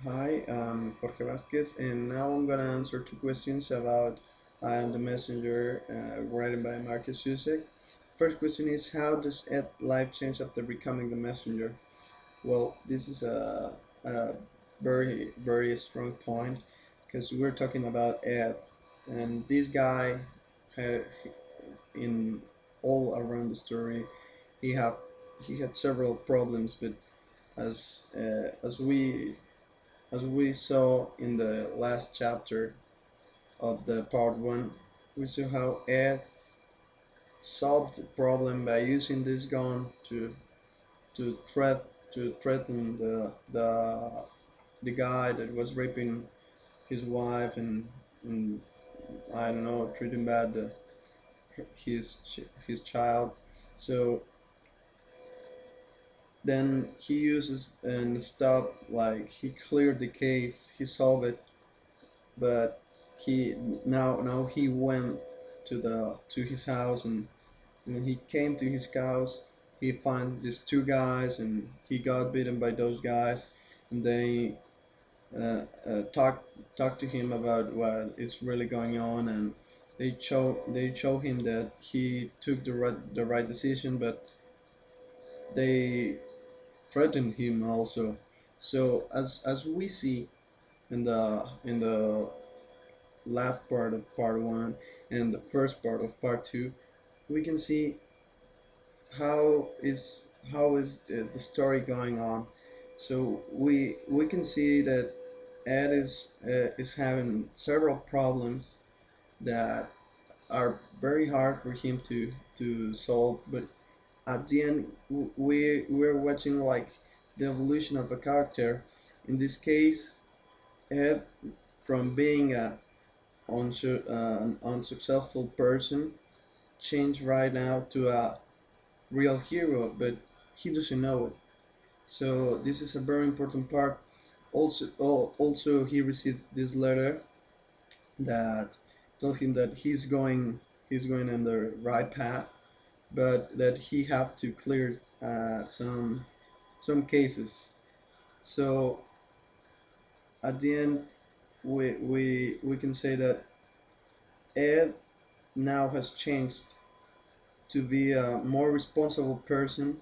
Hi, I'm Jorge Vasquez, and now I'm gonna answer two questions about I Am the Messenger, written by Marcus Susek. First question is, how does Ed life change after becoming the messenger? Well, this is a very strong point because we're talking about Ed, and this guy, ha- in all around the story, he have he had several problems, but as uh, as we as we saw in the last chapter of the part one, we saw how Ed solved the problem by using this gun to threat to threaten the guy that was raping his wife and I don't know, treating bad his child. So then he uses and stuff like he cleared the case, he solved it, but he now he went to his house, and when he came to his house he found these two guys and he got bitten by those guys, and they talk to him about what is really going on, and they show him that he took the right decision, but they threatened him also. So as we see in the last part of part one and the first part of part two, we can see how is the story going on. So we can see that Ed is having several problems that are very hard for him to solve, but at the end we're watching like the evolution of a character. In this case, Ed, from being an unsuccessful person, change right now to a real hero, but he doesn't know it. So this is a very important part. Also he received this letter that told him that he's going on the right path, but that he have to clear some cases. So at the end, we can say that Ed now has changed to be a more responsible person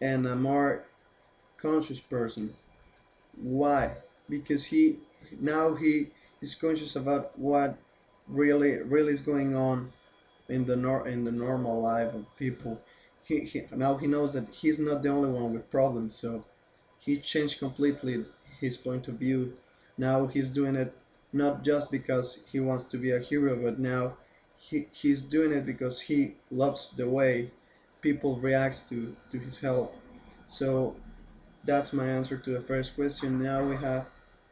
and a more conscious person. Why? Because he is conscious about what really is going on in the normal life of people. Now he knows that he's not the only one with problems, so he changed completely his point of view. Now he's doing it not just because he wants to be a hero, but now he's doing it because he loves the way people react to his help. So that's my answer to the first question. Now we have,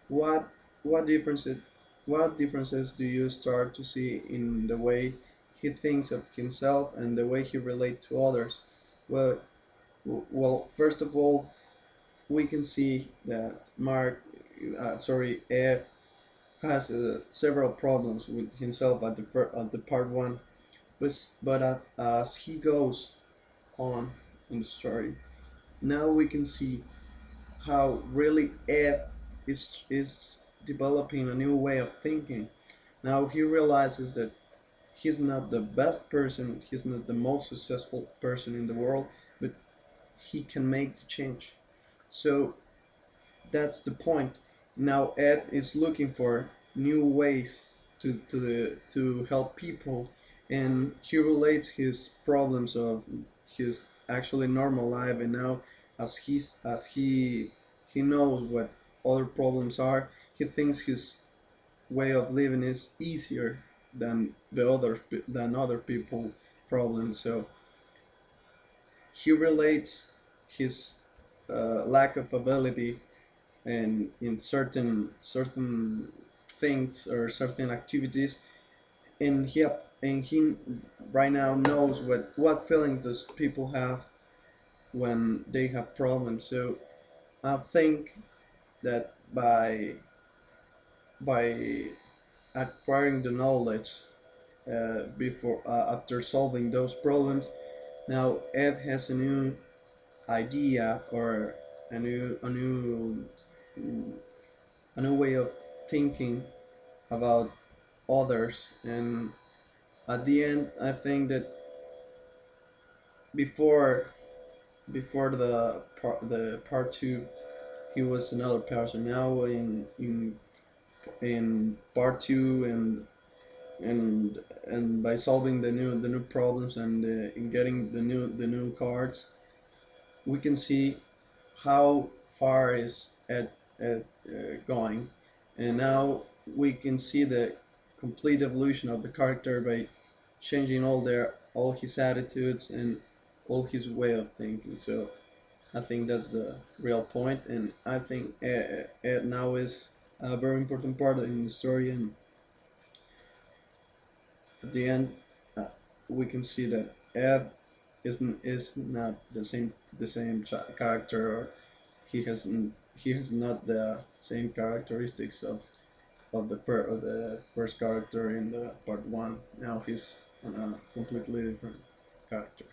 what what differences what differences do you start to see in the way he thinks of himself and the way he relates to others? Well, first of all, we can see that Ed has several problems with himself at the part one, but as he goes on in the story, now we can see how really Ed is developing a new way of thinking. Now he realizes that he's not the best person, he's not the most successful person in the world, but he can make the change. So that's the point. Now Ed is looking for new ways to help people, and he relates his problems of his actually normal life, and now as he knows what other problems are, he thinks his way of living is easier than other people problems. So he relates his lack of ability and in certain things or certain activities, and he right now knows what feeling does people have when they have problems. So I think that by acquiring the knowledge before after solving those problems, now Ed has a new idea or a new a new way of thinking about others. And at the end, I think that before the part two, he was another person. Now in part two, and by solving the new problems, and in getting the new cards, we can see how far is going, and now we can see the complete evolution of the character by changing all his attitudes and all his way of thinking. So I think that's the real point, and I think Ed now is a very important part in the story. And at the end, uh, we can see that Ed is not the same character, or he has not the same characteristics of the first character in the part one. Now he's a completely different character.